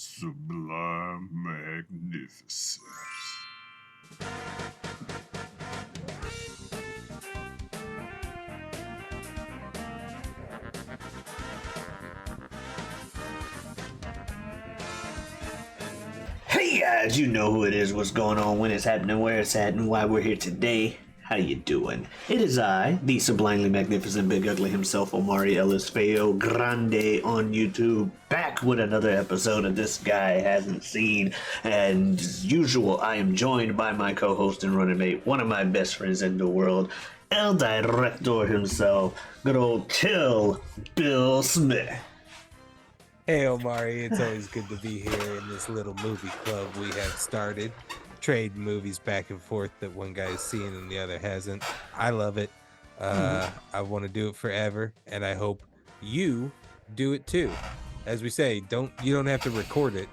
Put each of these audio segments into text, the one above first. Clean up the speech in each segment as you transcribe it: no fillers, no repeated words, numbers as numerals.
Sublime magnificence. Hey guys, you know who it is, what's going on, when it's happening, where it's at, and why we're here today. How you doing? It is I, the sublimely magnificent Big Ugly himself, Omari Ellis Feo Grande on YouTube, back with another episode of This Guy Hasn't Seen. And as usual, I am joined by my co-host and running mate, one of my best friends in the world, El Director himself, good old Chill Bill Smith. Hey Omari, it's always good to be here in this little movie club we have started. Trade movies back and forth that one guy's seen and the other hasn't. I love it. I want to do it forever, and I hope you do it too. As we say, you don't have to record it.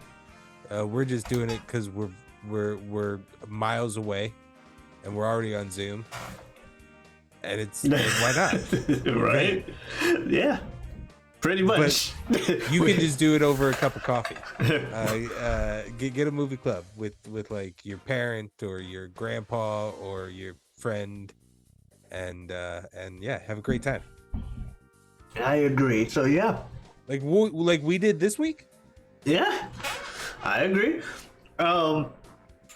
We're just doing it because we're miles away, and we're already on Zoom. And why not? Right? Yeah. Pretty much. But you can just do it over a cup of coffee. Get a movie club with like your parent or your grandpa or your friend, and yeah, have a great time. I agree. So yeah, like we did this week. Yeah, I agree. And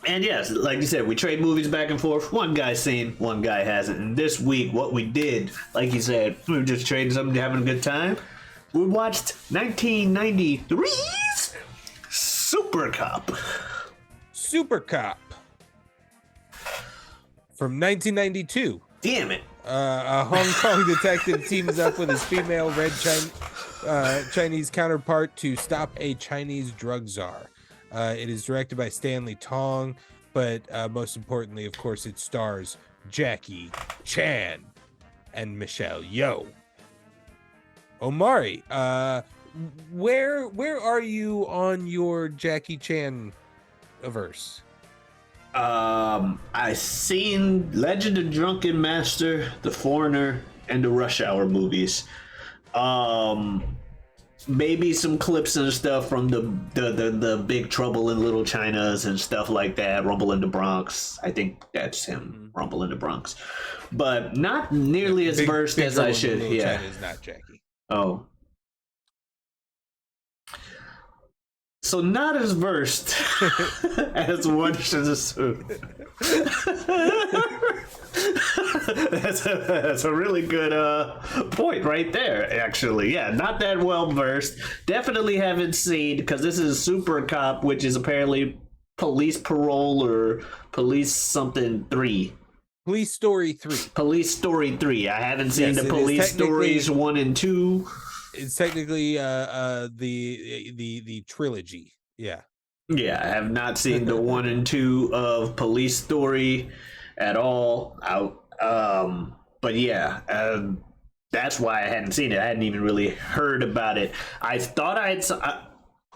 yes, like you said, we trade movies back and forth. One guy's seen, one guy hasn't. And this week, what we did, like you said, we were just trading something, having a good time. We watched 1993's Supercop. Supercop from 1992. Damn it. A Hong Kong detective teams up with his female red Chinese counterpart to stop a Chinese drug czar. It is directed by Stanley Tong, but most importantly, of course, it stars Jackie Chan and Michelle Yeoh. Omari, where are you on your Jackie Chan averse? I seen Legend of Drunken Master, The Foreigner, and the Rush Hour movies. Maybe some clips and stuff from the Big Trouble in Little China's and stuff like that. Rumble in the Bronx. I think that's him. Rumble in the Bronx, but not nearly as versed as I should. Yeah, China is not Jackie. Oh. So not as versed as one should assume. That's a really good point right there, actually. Yeah, not that well versed. Definitely haven't seen, because this is Supercop, which is apparently Police Parole or Police something 3. Police Story 3. Police Story 3. I haven't seen the Police Stories 1 and 2. It's technically the trilogy. Yeah. Yeah, I have not seen the 1 and 2 of Police Story at all. But yeah, that's why I hadn't seen it. I hadn't even really heard about it. I thought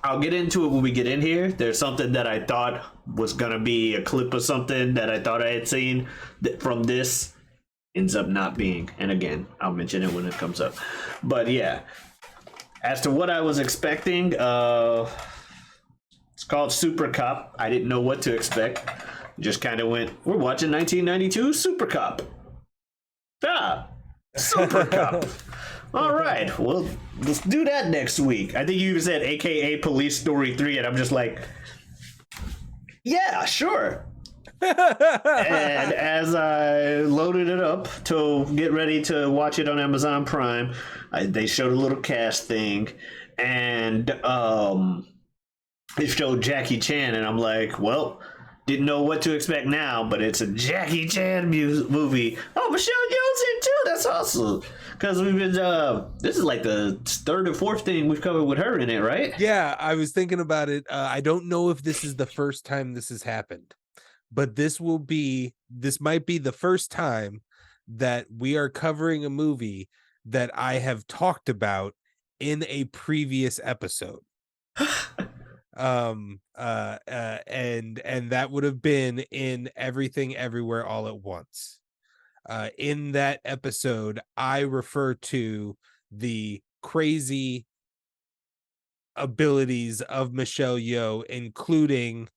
I'll get into it when we get in here. There's something that I thought was gonna be a clip of something that I thought I had seen from this. Ends up not being. And again, I'll mention it when it comes up. But yeah, as to what I was expecting, it's called Supercop. I didn't know what to expect. Just kind of went, we're watching 1992 Supercop. Supercop. All right, well, let's do that next week. I think you even said AKA Police Story 3, and I'm just like, yeah, sure. And as I loaded it up to get ready to watch it on Amazon Prime, they showed a little cast thing, and it showed Jackie Chan, and I'm like, well, didn't know what to expect now, but it's a Jackie Chan movie. Oh, Michelle Yeoh's in too. That's awesome. Because we've been, this is like the third or fourth thing we've covered with her in it, right? Yeah, I was thinking about it. I don't know if this is the first time this has happened, but this might be the first time that we are covering a movie that I have talked about in a previous episode. And that would have been in Everything Everywhere All at Once. In that episode, I refer to the crazy abilities of Michelle Yeoh, including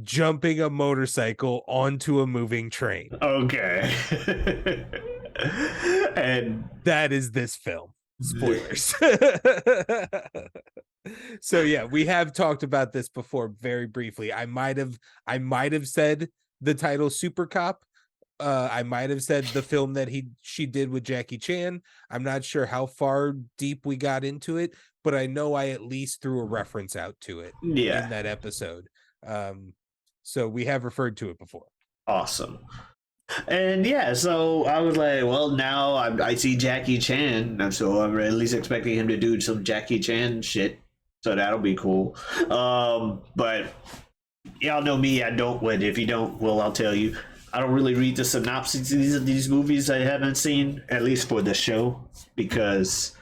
jumping a motorcycle onto a moving train. Okay. And that is this film. Spoilers. So yeah, we have talked about this before very briefly. I might have said the title Supercop. I might have said the film that she did with Jackie Chan. I'm not sure how far deep we got into it, but I know I at least threw a reference out to it yeah, in that episode. So we have referred to it before. awesome. And yeah, so I was like, well, now I see Jackie Chan, and so I'm at least expecting him to do some Jackie Chan shit. So that'll be cool. But y'all know me, I don't. What if you don't? Well, I'll tell you. I don't really read the synopses of these movies I haven't seen, at least for the show, because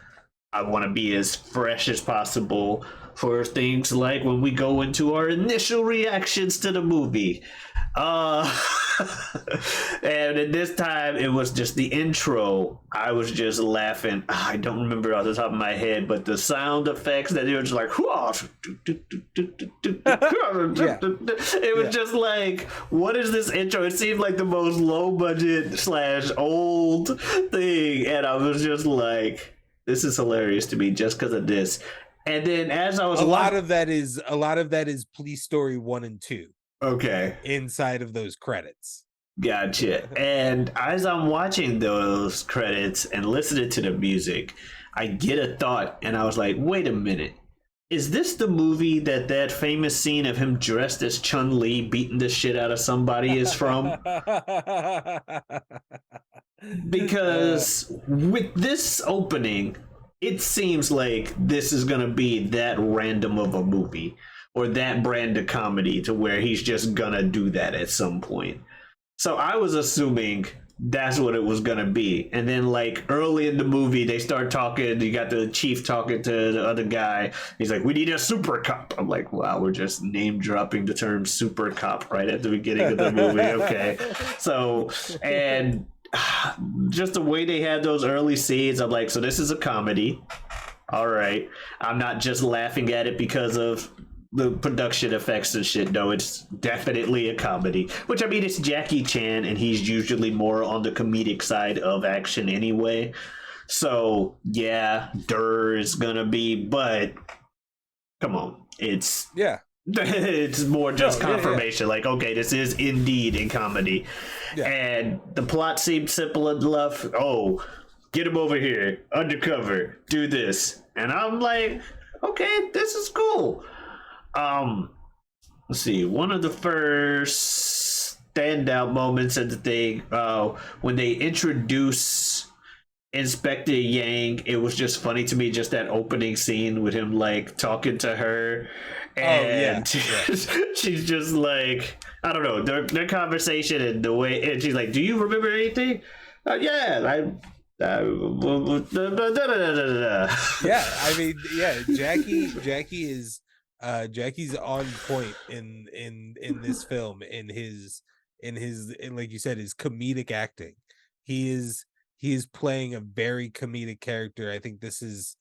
I want to be as fresh as possible for things like when we go into our initial reactions to the movie. And at this time, it was just the intro. I was just laughing. I don't remember off the top of my head, but the sound effects that it was like, it was just like, what is this intro? It seemed like the most low budget / old thing, and I was just like, this is hilarious to me just because of this. And then as I was a lot of that is Police Story 1 and 2. Okay. Inside of those credits. Gotcha. And as I'm watching those credits and listening to the music, I get a thought, and I was like, wait a minute. Is this the movie that famous scene of him dressed as Chun-Li beating the shit out of somebody is from? Because with this opening, it seems like this is going to be that random of a movie or that brand of comedy to where he's just going to do that at some point. So I was assuming that's what it was going to be. And then like early in the movie, they start talking. You got the chief talking to the other guy. He's like, we need a super cop. I'm like, wow, we're just name dropping the term super cop right at the beginning of the movie. Okay. So, and just the way they had those early scenes, I'm like, so this is a comedy. All right. I'm not just laughing at it because of the production effects and shit. No, it's definitely a comedy. Which, I mean, it's Jackie Chan, and he's usually more on the comedic side of action anyway. So, yeah, Durr is gonna be, but come on. It's more just confirmation. Like, okay, this is indeed a comedy. Yeah. And the plot seemed simple enough. Oh, get him over here, undercover, do this. And I'm like, okay, this is cool. Let's see. One of the first standout moments of the thing, when they introduce Inspector Yang, it was just funny to me, just that opening scene with him like talking to her, and she's just like, I don't know, their conversation and the way, and she's like, "Do you remember anything?" Yeah, I Jackie is Jackie's on point in this film, in like you said, his comedic acting. He is playing a very comedic character. I think this is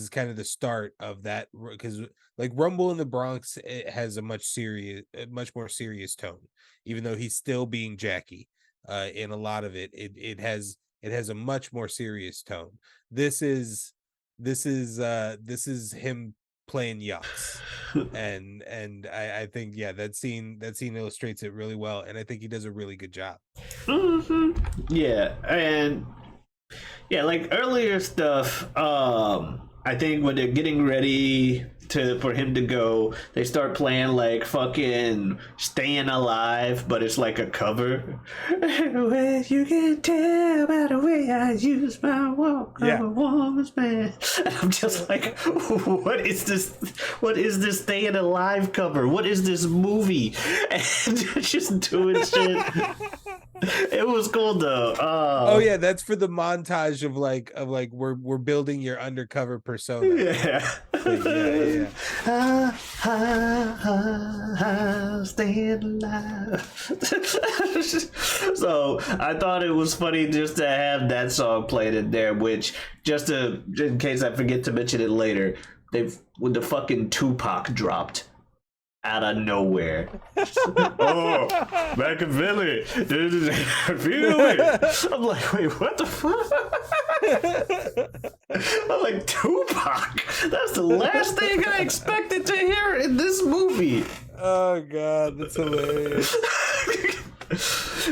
kind of the start of that, because like Rumble in the Bronx, it has a much more serious tone, even though he's still being Jackie. In a lot of it has a much more serious tone. This is him playing yachts, and I think that scene illustrates it really well, and I think he does a really good job. Yeah, and like earlier stuff, I think when they're getting ready for him to go, they start playing like fucking Staying Alive, but it's like a cover. Well, you can tell by the way I use my walk, I'm a woman's man. And I'm just like, what is this Staying Alive cover? What is this movie? And just doing shit. It was cool though. That's for the montage of like we're building your undercover persona. Yeah. Staying alive. So I thought it was funny just to have that song played in there, which, in case I forget to mention it later, when the fucking Tupac dropped out of nowhere. Oh, Machiavelli. Feel it. I'm like, wait, what the fuck? I'm like, Tupac? That's the last thing I expected to hear in this movie. Oh god, that's hilarious.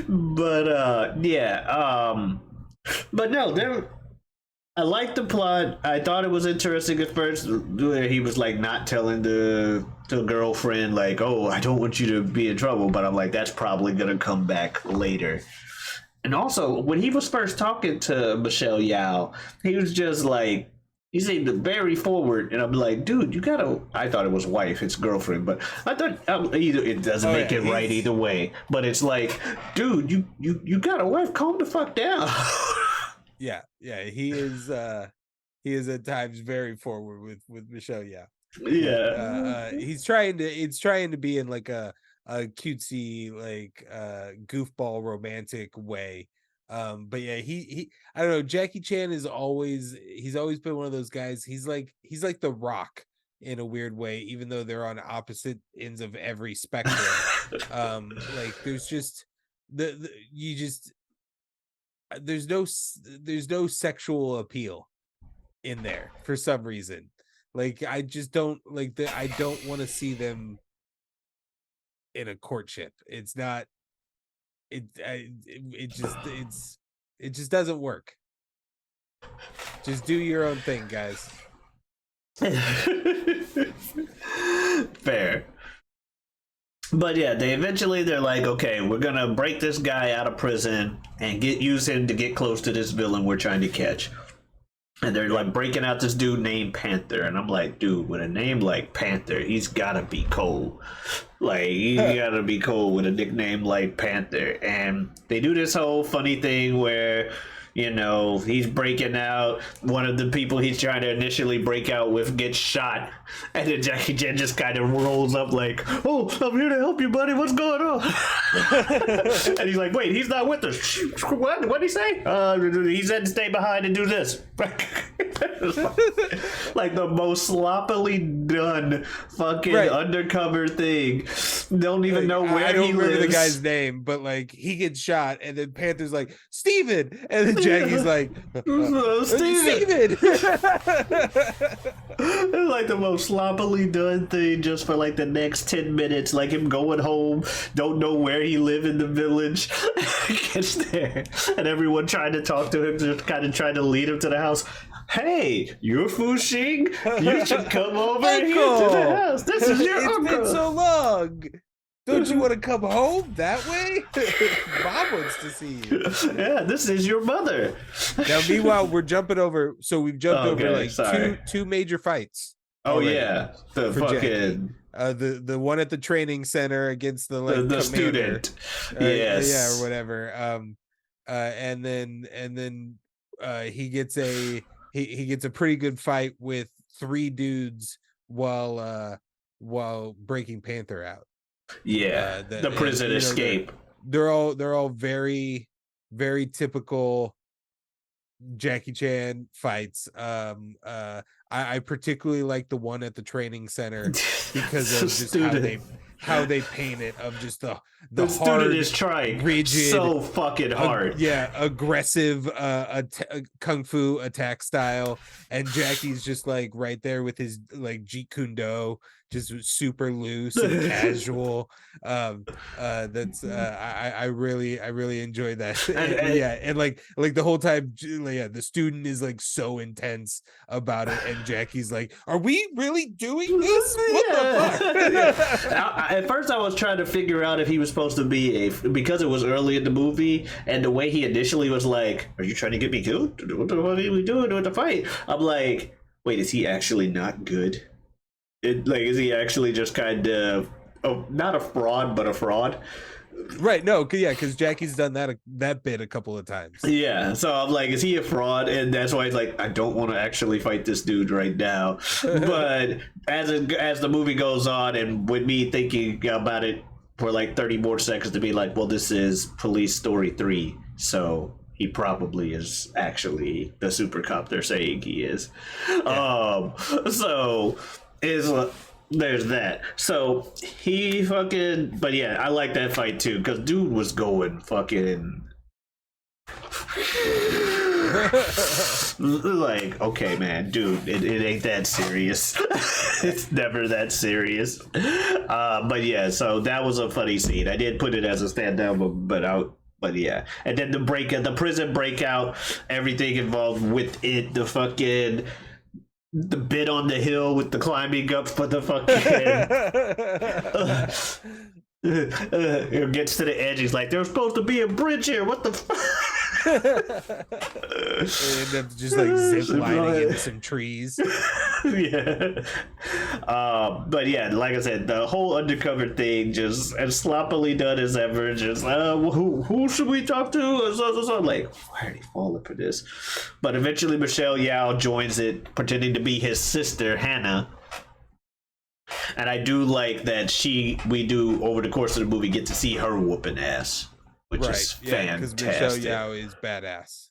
But but no, I liked the plot. I thought it was interesting at first, where he was like not telling the girlfriend like, "Oh, I don't want you to be in trouble," but I'm like, that's probably gonna come back later. And also, when he was first talking to Michelle Yeoh, he was just like, he seemed very forward, and I'm like, dude, you gotta. I thought it was wife, it's girlfriend, but I thought either it doesn't make it right either way. But it's like, dude, you got a wife, calm the fuck down. Yeah, he is at times very forward with Michelle Yeoh. Yeah. He's trying to be in like a cutesy, like goofball romantic way. But yeah, he I don't know, Jackie Chan he's always been one of those guys. He's like The Rock in a weird way, even though they're on opposite ends of every spectrum. Like there's just there's no sexual appeal in there for some reason. Like I just don't like I don't want to see them in a courtship. It's not it just doesn't work. Just do your own thing, guys. Fair. But yeah, they're like, okay, we're gonna break this guy out of prison and use him to get close to this villain we're trying to catch. And they're like breaking out this dude named Panther, and I'm like, dude, with a name like Panther, he's gotta be cold. Like, he's gotta be cold with a nickname like Panther. And they do this whole funny thing where, you know, he's breaking out. One of the people he's trying to initially break out with gets shot, and then Jackie Chan just kind of rolls up like, "Oh, I'm here to help you, buddy. What's going on?" And he's like, "Wait, he's not with us. What? What'd he say? He said to stay behind and do this." Like the most sloppily done fucking undercover thing. Don't even know where I don't he remember lives. the guy's name, but like he gets shot, and then Panther's like, "Steven!" and then Jackie's like, Steven! It's like the most sloppily done thing just for like the next 10 minutes. Like him going home, don't know where he live in the village, gets there, and everyone trying to talk to him, just kind of trying to lead him to the house. Hey, you're Fu Xing? You should come over here to the house. This is your uncle. It's been so long. Don't you want to come home that way? Mom wants to see you. Yeah, this is your mother. Now, meanwhile, we're jumping over. So we've jumped over like two major fights. Oh yeah, the fucking the one at the training center against the the student. Yes, yeah, or whatever. And then he gets a pretty good fight with 3 dudes while breaking Panther out. Yeah, the prison escape. They're all very, very typical Jackie Chan fights. I particularly like the one at the training center because of just how they paint it, of just the hard, student is trying rigid, so fucking hard. Aggressive kung fu attack style, and Jackie's just like right there with his like Jeet Kune Do, just super loose and casual. That's I really enjoyed that. And like the whole time, the student is like so intense about it, and Jackie's like, "Are we really doing this? What the fuck?" At first, I was trying to figure out if he was supposed to be because it was early in the movie, and the way he initially was like, "Are you trying to get me killed? What the fuck are we doing with the fight?" I'm like, wait, is he actually not good? Is he actually just kind of not a fraud, but a fraud? Right, no, because Jackie's done that bit a couple of times. Yeah, so I'm like, is he a fraud? And that's why he's like, I don't want to actually fight this dude right now. But as the movie goes on, and with me thinking about it for like 30 more seconds to be like, well, this is Police Story 3, so he probably is actually the super cop they're saying he is. Yeah. So is there's that. So he fucking, but yeah, I like that fight too because dude was going fucking. Like, okay, man, dude, it ain't that serious. It's never that serious. But yeah, so that was a funny scene. I did put it as a standout, but yeah, and then the prison breakout, everything involved with it, the bit on the hill with the climbing up for the fucking. It gets to the edge. He's like, "There's supposed to be a bridge here. What the?" End up just like zip lining into some trees. Yeah. But yeah, like I said, the whole undercover thing just as sloppily done as ever. Just who should we talk to? So, like, why are they falling for this? But eventually, Michelle Yeoh joins it, pretending to be his sister Hannah. And I do like that we do over the course of the movie get to see her whooping ass, which is fantastic. Because Michelle Yeoh is badass.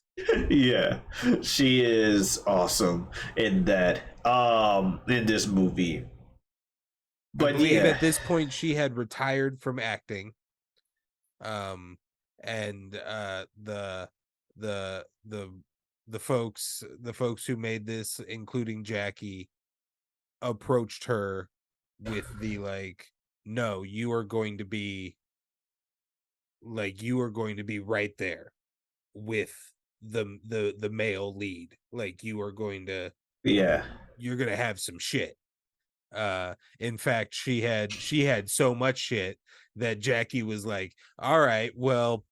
Yeah, she is awesome in that in this movie. But I believe at this point she had retired from acting. And the folks who made this, including Jackie, approached her with the like, no, you are going to be right there with the male lead. Like, you are going to, you're gonna have some shit. In fact, she had so much shit that Jackie was like, all right, well,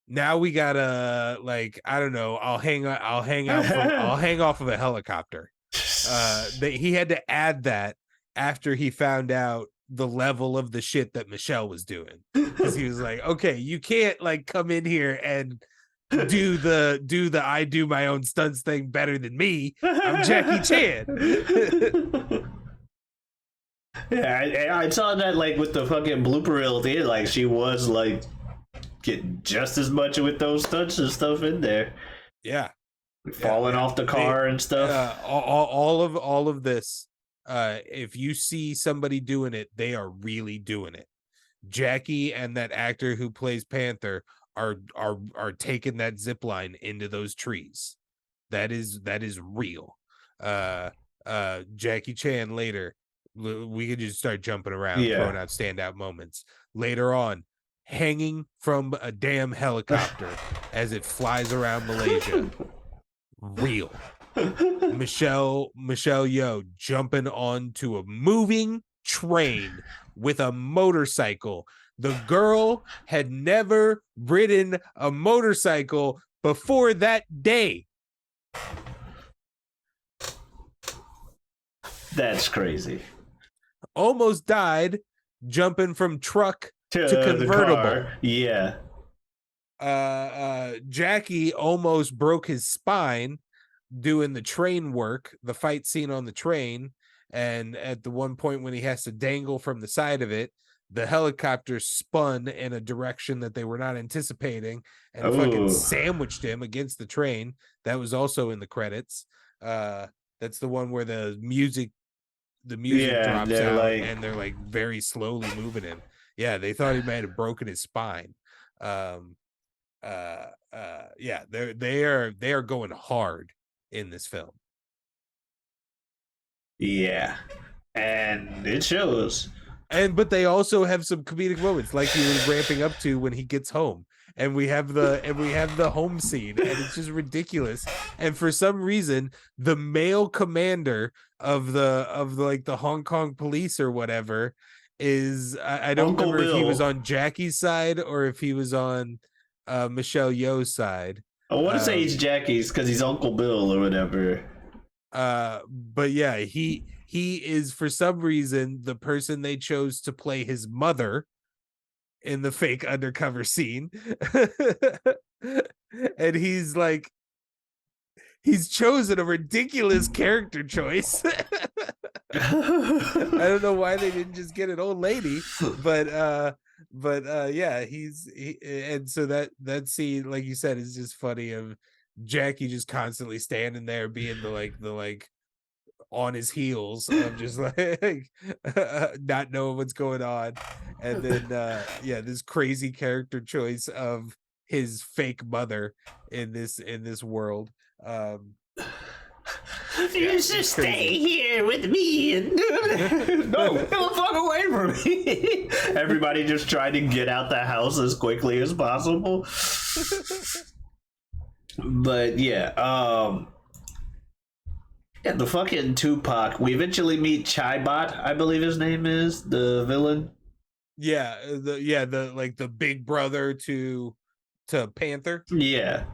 now we gotta, like, I don't know, I'll hang off of a helicopter. He had to add that after he found out the level of the shit that Michelle was doing, because he was like, okay, you can't like come in here and do the I do my own stunts thing better than me. I'm Jackie Chan. Yeah, I saw that like with the fucking blooper reel thing. Like, she was like getting just as much with those stunts and stuff in there. Yeah, falling off the car and stuff. All of this. If you see somebody doing it, they are really doing it. Jackie and that actor who plays Panther are taking that zip line into those trees. That is real. Jackie Chan later, we could just start jumping around, throwing out standout moments. Later on, hanging from a damn helicopter as it flies around Malaysia. Real. Michelle Yeoh jumping onto a moving train with a motorcycle. The girl had never ridden a motorcycle before that day. That's crazy. Almost died jumping from truck to convertible. Yeah. Jackie almost broke his spine doing the train work, the fight scene on the train, and at the one point when he has to dangle from the side of it, the helicopter spun in a direction that they were not anticipating and fucking sandwiched him against the train. That was also in the credits. That's the one where the music drops out, like, and they're like very slowly moving him. Yeah, they thought he might have broken his spine. Yeah, they are going hard in this film. Yeah, and it shows. But they also have some comedic moments, like he was ramping up to when he gets home, and we have the home scene, and it's just ridiculous. And for some reason, the male commander of the Hong Kong police or whatever is, I don't Uncle remember Bill. if he was on Jackie's side or if he was on Michelle Yeoh's side. I want to say he's Jackie's because he's Uncle Bill or whatever. But yeah, he is, for some reason, the person they chose to play his mother in the fake undercover scene. And he's chosen a ridiculous character choice. I don't know why they didn't just get an old lady, but But yeah, and so that scene, like you said, is just funny of Jackie just constantly standing there being the on his heels of just like not knowing what's going on. And then yeah, this crazy character choice of his fake mother in this world. um You yeah, should it's stay crazy. here with me and no, get the fuck away from me. Everybody just trying to get out the house as quickly as possible. But yeah, yeah, the fucking Tupac. We eventually meet Chaibot, I believe his name is, the villain. Yeah, the like the big brother to Panther. Yeah.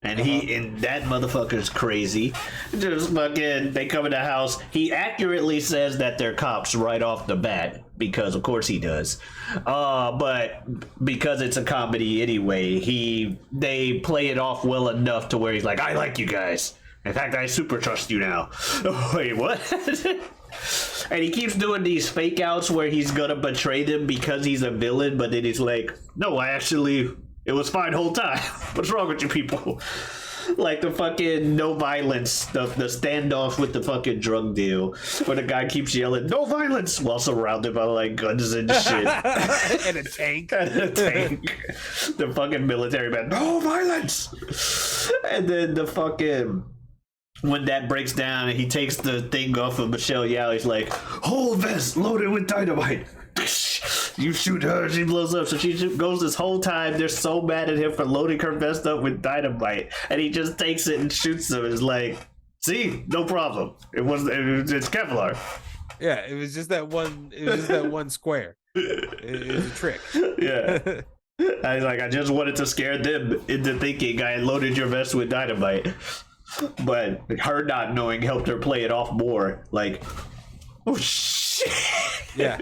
And Uh-huh. that motherfucker's crazy. Just fucking, they come in the house. He accurately says that they're cops right off the bat, because of course he does. But because it's a comedy anyway, they play it off well enough to where he's like, I like you guys. In fact, I super trust you now. Wait, what? And he keeps doing these fake outs where he's gonna betray them because he's a villain, but then he's like, no, it was fine whole time. What's wrong with you people? Like the fucking no violence, the standoff with the fucking drug deal, where the guy keeps yelling "no violence" while surrounded by like guns and shit And a tank. and a tank. The fucking military man, no violence. And then the fucking, when that breaks down and he takes the thing off of Michelle Yeoh, he's like, whole vest loaded with dynamite. You shoot her, she blows up. So she goes this whole time. They're so mad at him for loading her vest up with dynamite, and he just takes it and shoots them. It's like, see, no problem. It's Kevlar. Yeah, it was just that one. It was just that one square. It was a trick. Yeah. I was like, I just wanted to scare them into thinking I loaded your vest with dynamite. But her not knowing helped her play it off more. Like, oh shit. Yeah.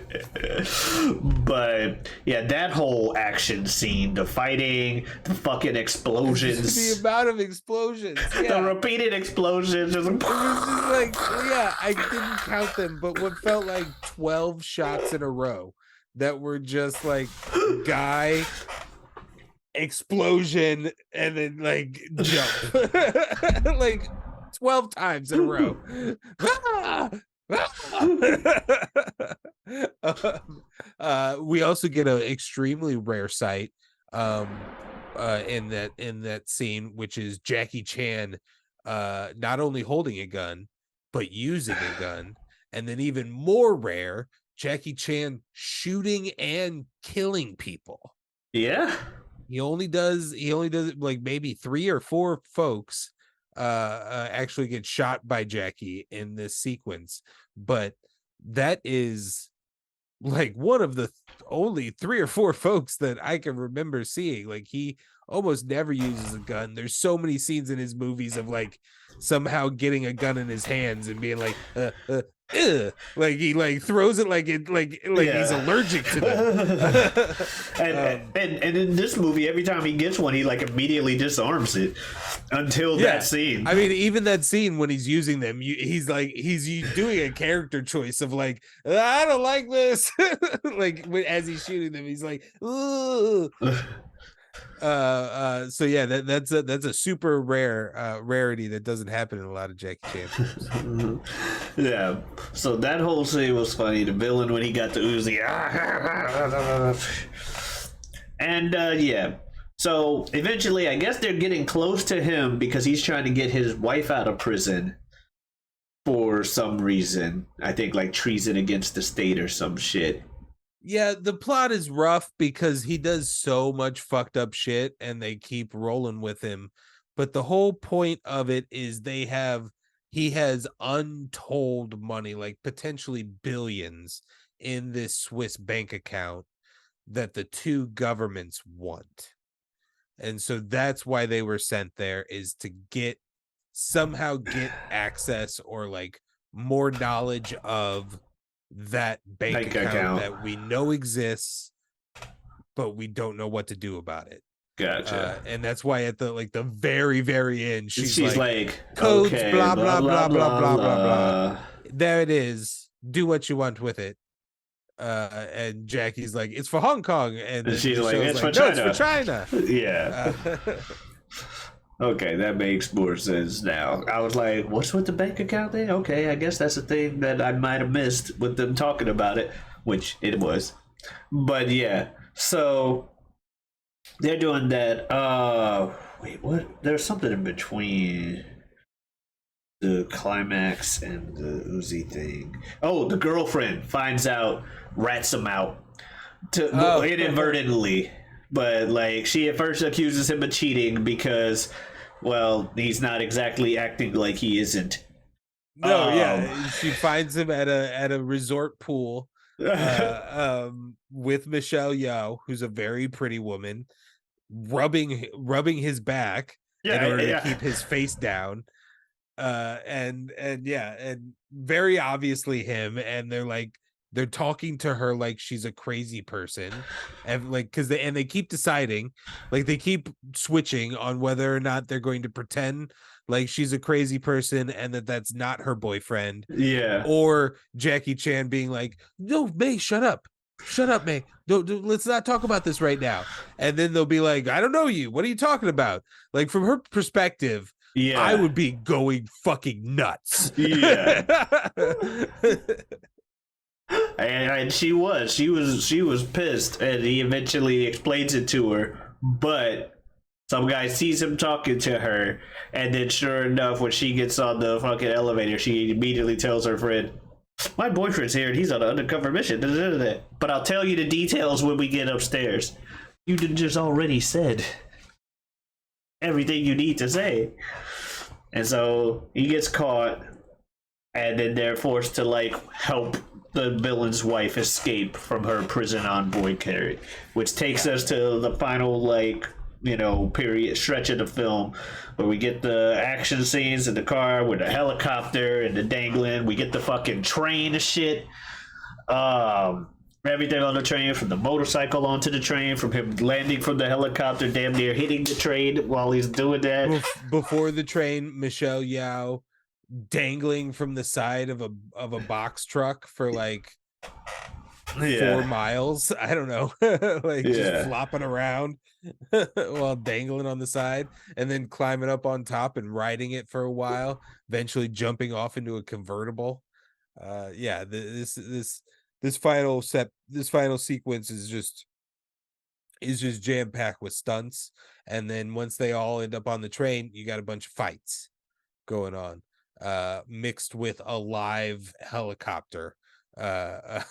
But yeah, that whole action scene, the fighting, the fucking explosions, The amount of explosions. the Yeah. repeated explosions, just It was just like, yeah, I didn't count them, but what felt like 12 shots in a row that were just like guy, explosion, and then like jump. Like 12 times in a row. Ah! We also get an extremely rare sight in that scene, which is Jackie Chan not only holding a gun but using a gun, and then even more rare, Jackie Chan shooting and killing people. yeah. He only does like maybe 3 or 4 folks actually get shot by Jackie in this sequence, but that is like one of the only 3 or 4 folks that I can remember seeing. Like, he almost never uses a gun. There's so many scenes in his movies of like somehow getting a gun in his hands and being like like he like throws it like he's allergic to them. And in this movie, every time he gets one, he like immediately disarms it until Yeah. that scene. I mean, even that scene when he's using them, he's doing a character choice of like, I don't like this. Like as he's shooting them, he's like, ooh. So yeah, that's a super rare rarity that doesn't happen in a lot of Jackie Chan films. Yeah. So that whole scene was funny. The villain when he got the Uzi. And yeah. So eventually, I guess they're getting close to him because he's trying to get his wife out of prison for some reason. I think like treason against the state or some shit. Yeah, the plot is rough because he does so much fucked up shit and they keep rolling with him. But the whole point of it is he has untold money, like potentially billions, in this Swiss bank account that the two governments want. And so that's why they were sent there, is to somehow get access or like more knowledge of that bank account that we know exists, but we don't know what to do about it. Gotcha. And that's why at the very, very end, she's like codes, okay, blah, blah, blah, blah, blah, blah, blah. There it is. Do what you want with it. And Jackie's like, it's for Hong Kong, and And then she's like, Michelle's it's like, for no, China. it's for China. Yeah. Okay, that makes more sense now. I was like, what's with the bank account thing? Okay, I guess that's a thing that I might have missed with them talking about it, which it was. But yeah, so they're doing that. Wait, what? There's something in between the climax and the Uzi thing. Oh, the girlfriend finds out, rats him out inadvertently. But like, she at first accuses him of cheating because, well, he's not exactly acting like he isn't. No, yeah, she finds him at a resort pool with Michelle Yeoh, who's a very pretty woman, rubbing his back in order to keep his face down. And yeah, and very obviously him, and they're talking to her like she's a crazy person, and like because they keep deciding, like they keep switching on whether or not they're going to pretend like she's a crazy person and that's not her boyfriend, Yeah. or Jackie Chan being like, no, May, shut up, May, don't, let's not talk about this right now. And then they'll be like, I don't know you, what are you talking about? Like, from her perspective, Yeah. I would be going fucking nuts. Yeah. And she was pissed, and he eventually explains it to her, but some guy sees him talking to her, and then sure enough, when she gets on the fucking elevator, she immediately tells her friend, my boyfriend's here and he's on an undercover mission, but I'll tell you the details when we get upstairs. You just already said everything you need to say. And so he gets caught, and then they're forced to like help the villain's wife escape from her prison on board carry, which takes us to the final period stretch of the film, where we get the action scenes in the car with the helicopter and the dangling. We get the fucking train shit. Everything on the train, from the motorcycle onto the train, from him landing from the helicopter, damn near hitting the train while he's doing that. Before the train, Michelle Yeoh dangling from the side of a box truck for like 4 miles. I don't know, just flopping around while dangling on the side, and then climbing up on top and riding it for a while, eventually jumping off into a convertible. This final sequence is just jam-packed with stunts, and then once they all end up on the train, you got a bunch of fights going on, mixed with a live helicopter as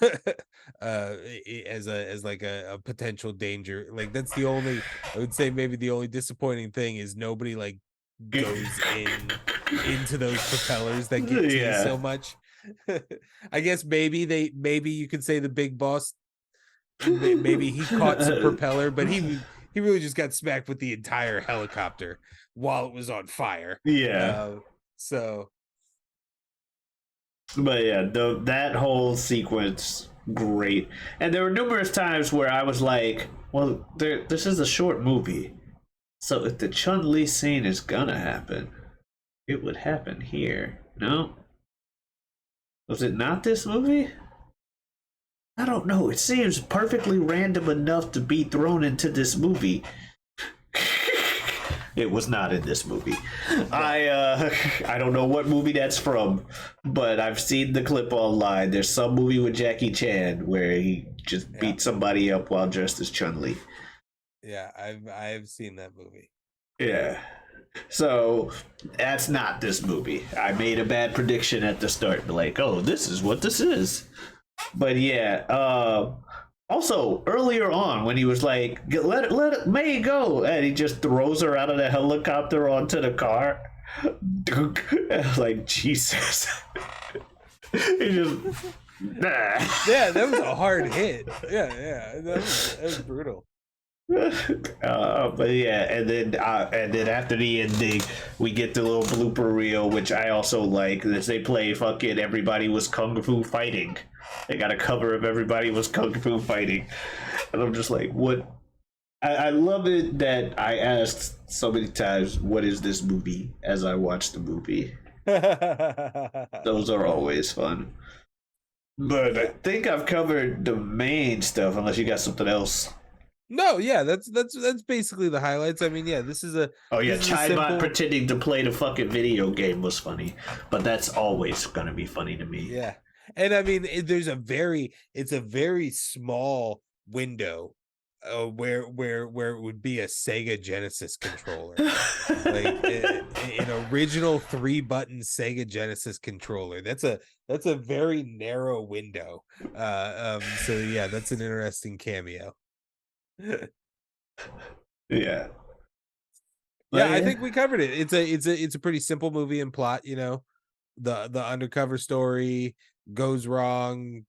a potential danger. Like, that's the only, I would say maybe the only disappointing thing is nobody like goes into those propellers that get to you so much. I guess maybe you could say the big boss, maybe he caught some propeller, but he really just got smacked with the entire helicopter while it was on fire. But yeah, that whole sequence, great. And there were numerous times where I was like, well, this is a short movie, so if the Chun-Li scene is gonna happen, it would happen here. No? Was it not this movie? I don't know. It seems perfectly random enough to be thrown into this movie. It was not in this movie. I don't know what movie that's from, but I've seen the clip online. There's some movie with Jackie Chan where he just beat somebody up while dressed as Chun-Li. Yeah, I've seen that movie. Yeah. So that's not this movie. I made a bad prediction at the start, like, oh, this is what this is. But yeah, also earlier on when he was like, let May go, and he just throws her out of the helicopter onto the car. Like, Jesus. He just yeah, that was a hard hit. Yeah, that was brutal. But yeah, and then after the ending, we get the little blooper reel, which I also like. As they play fucking Everybody Was Kung Fu Fighting. They got a cover of Everybody Was Kung Fu Fighting, and I'm just like, what? I love it that I asked so many times, what is this movie, as I watch the movie. Those are always fun. But I Yeah. think I've covered the main stuff, unless you got something else. No, yeah, that's basically the highlights. I mean, yeah, Oh yeah, this is a Chibot simple. pretending to play the fucking video game was funny, but that's always gonna be funny to me. Yeah. And I mean, it's a very small window where it would be a Sega Genesis controller. Like an original 3-button Sega Genesis controller. That's a very narrow window. So yeah, that's an interesting cameo. Yeah, but Yeah, I yeah, think we covered it. It's a pretty simple movie and plot, you know. The undercover story goes wrong,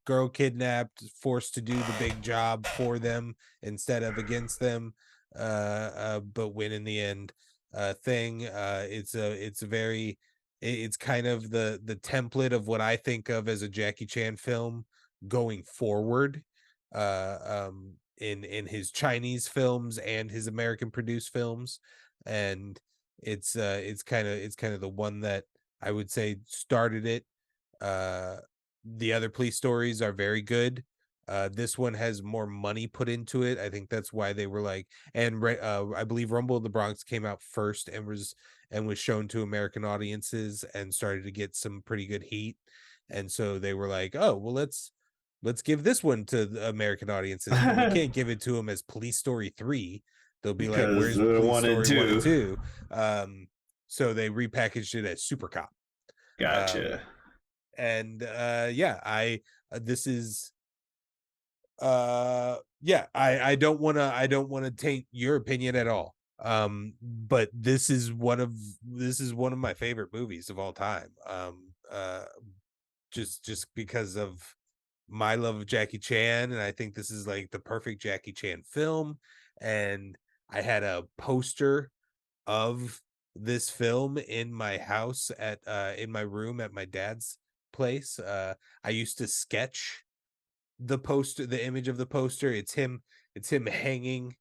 girl kidnapped, forced to do the big job for them instead of against them, but win in the end. Thing. It's a very it's kind of the template of what I think of as a Jackie Chan film going forward. In his Chinese films and his American produced films, and it's kind of the one that I would say started it. uh the other police stories are very good. This one has more money put into it. I think that's why they were like, I believe Rumble in the Bronx came out first and was shown to American audiences and started to get some pretty good heat. And so they were like, oh, well, let's give this one to the American audiences, but we can't give it to them as Police Story 3. They'll be like, because where's Police one and Story 1 and two. 2? So they repackaged it as Super Cop. Um, Gotcha. and yeah, I this is yeah, I don't want to taint your opinion at all. But this is one of my favorite movies of all time. Just because of my love of Jackie Chan, and I think this is like the perfect Jackie Chan film. And I had a poster of this film in my house at in my room at my dad's place. I used to sketch the image of the poster. It's him hanging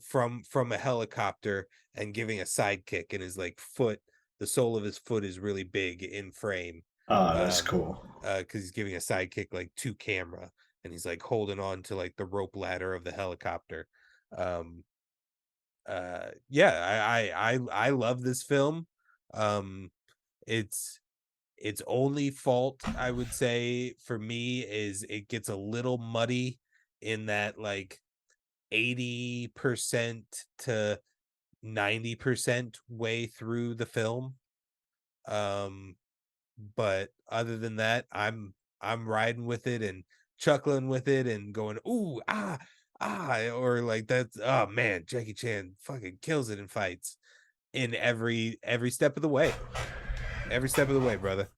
from a helicopter and giving a sidekick, and his like foot, the sole of his foot is really big in frame. Oh, that's Um cool. because he's giving a sidekick like to camera, and he's like holding on to like the rope ladder of the helicopter. Um yeah, I love this film. Um it's its only fault, I would say, for me is it gets a little muddy in that like 80% to 90% way through the film. Um but other than that, I'm riding with it and chuckling with it and going, ooh, or like that's, oh man, Jackie Chan fucking kills it in fights in every step of the way. Every step of the way, brother.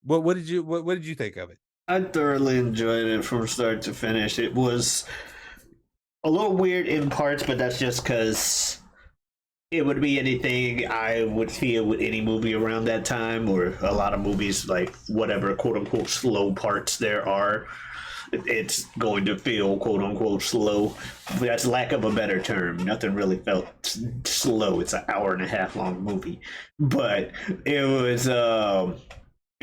What did you think of it? I thoroughly enjoyed it from start to finish. It was a little weird in parts, but that's just because it would be anything I would feel with any movie around that time, or a lot of movies, like whatever quote unquote slow parts there are. It's going to feel quote unquote slow. That's lack of a better term. Nothing really felt slow. It's an hour and a half long movie, but it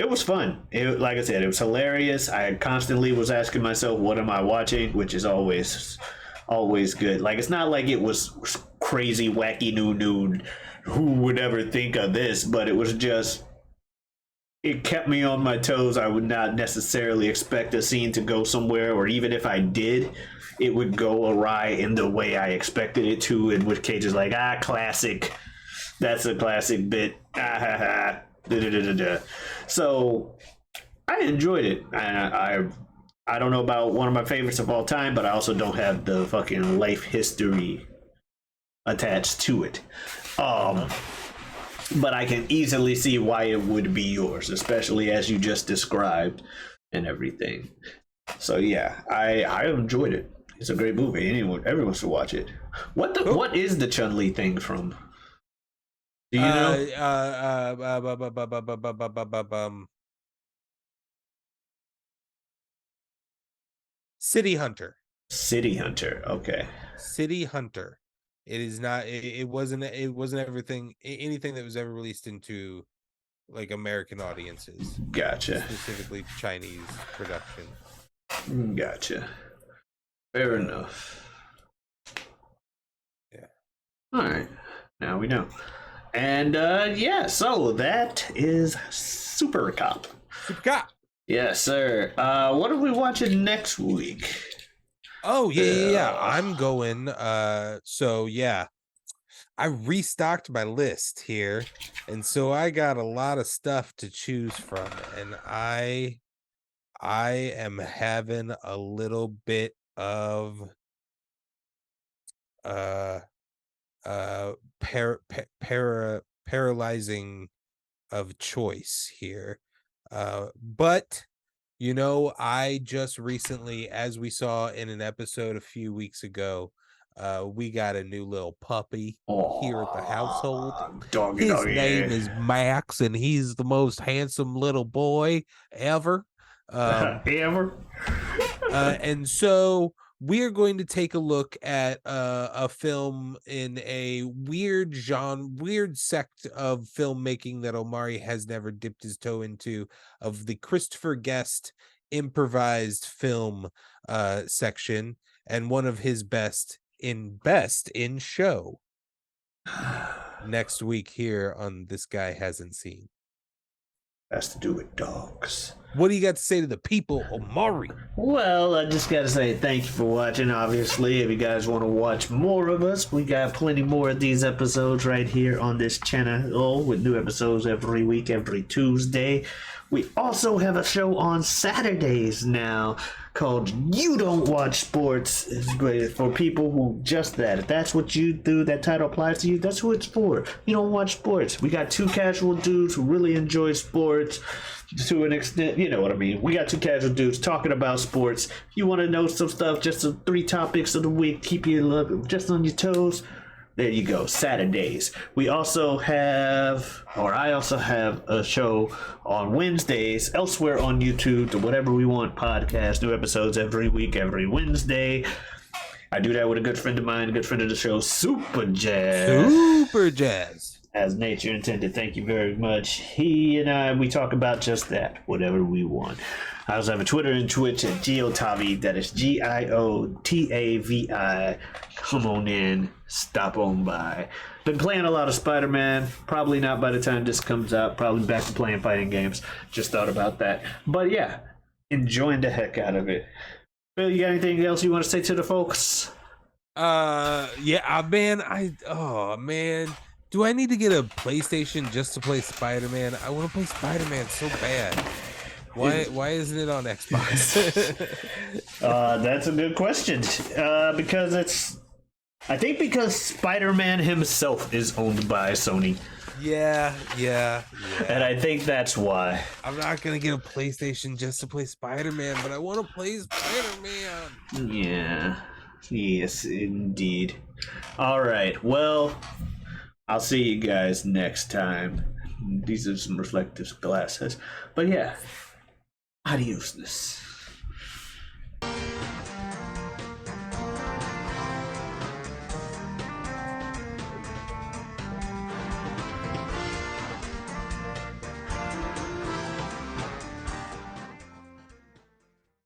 was fun. Like I said, it was hilarious. I constantly was asking myself, "What am I watching?" Which is always good. Like it's not like it was crazy, wacky, new. Who would ever think of this? But it was just it kept me on my toes. I would not necessarily expect a scene to go somewhere, or even if I did, it would go awry in the way I expected it to. In which case, it's like classic. That's a classic bit. Ha ha. Da, da, da, da, da. So I enjoyed it. I don't know about one of my favorites of all time, but I also don't have the fucking life history attached to it. Um, Uh-huh. but I can easily see why it would be yours, especially as you just described and everything. So yeah, I enjoyed it. It's a great movie. Everyone should watch it. Cool. What is the Chun Li thing from? Do you know? City Hunter. City Hunter. Okay. City Hunter. It is not. It wasn't. It wasn't everything. Anything that was ever released into like American audiences, Gotcha. specifically Chinese production. Gotcha. Fair enough. Yeah. All right. Now we know. And yeah, so that is Supercop. Supercop. Yes, sir. What are we watching next week? Oh yeah. I'm going. So yeah, I restocked my list here, and so I got a lot of stuff to choose from, and I am having a little bit of uh paralyzing of choice here. But you know, I just recently, as we saw in an episode a few weeks ago, we got a new little puppy here at the household. Doggy, His doggy. name is Max, and he's the most handsome little boy ever. Ever? And so we're going to take a look at a film in a weird genre, weird sect of filmmaking that Omari has never dipped his toe into, of the Christopher Guest improvised film section, and one of his best in show next week here on This Guy Hasn't Seen. Has to do with dogs. What do you got to say to the people, Omari? Well, I just gotta say thank you for watching. Obviously, if you guys want to watch more of us, we got plenty more of these episodes right here on this channel with new episodes every week, every Tuesday. We also have a show on Saturdays now called You Don't Watch Sports. It's great for people who just that. If that's what you do, that title applies to you, that's who it's for. You don't watch sports. We got two casual dudes who really enjoy sports to an extent, you know what I mean. We got two casual dudes talking about sports. If you want to know some stuff, just the 3 topics of the week, keep you just on your toes. There you go, Saturdays. We also have, or I also have a show on Wednesdays, elsewhere on YouTube, the Whatever We Want podcast, new episodes every week, every Wednesday. I do that with a good friend of mine, a good friend of the show, Super Jazz. Super Jazz. As nature intended, thank you very much. He and I, we talk about just that, whatever we want. I also have a Twitter and Twitch at Giotavi, that is Giotavi. Come on in, stop on by. Been playing a lot of Spider-Man, probably not by the time this comes out, probably back to playing fighting games. Just thought about that. But yeah, enjoying the heck out of it. Phil, you got anything else you want to say to the folks? Yeah, man. Do I need to get a PlayStation just to play Spider-Man? I want to play Spider-Man so bad. Why isn't it on Xbox? That's a good question. Because because Spider-Man himself is owned by Sony. Yeah. And I think that's why. I'm not gonna get a PlayStation just to play Spider-Man, but I want to play Spider-Man. Yeah. Yes, indeed. All right. Well, I'll see you guys next time. These are some reflective glasses. But yeah, adiosness.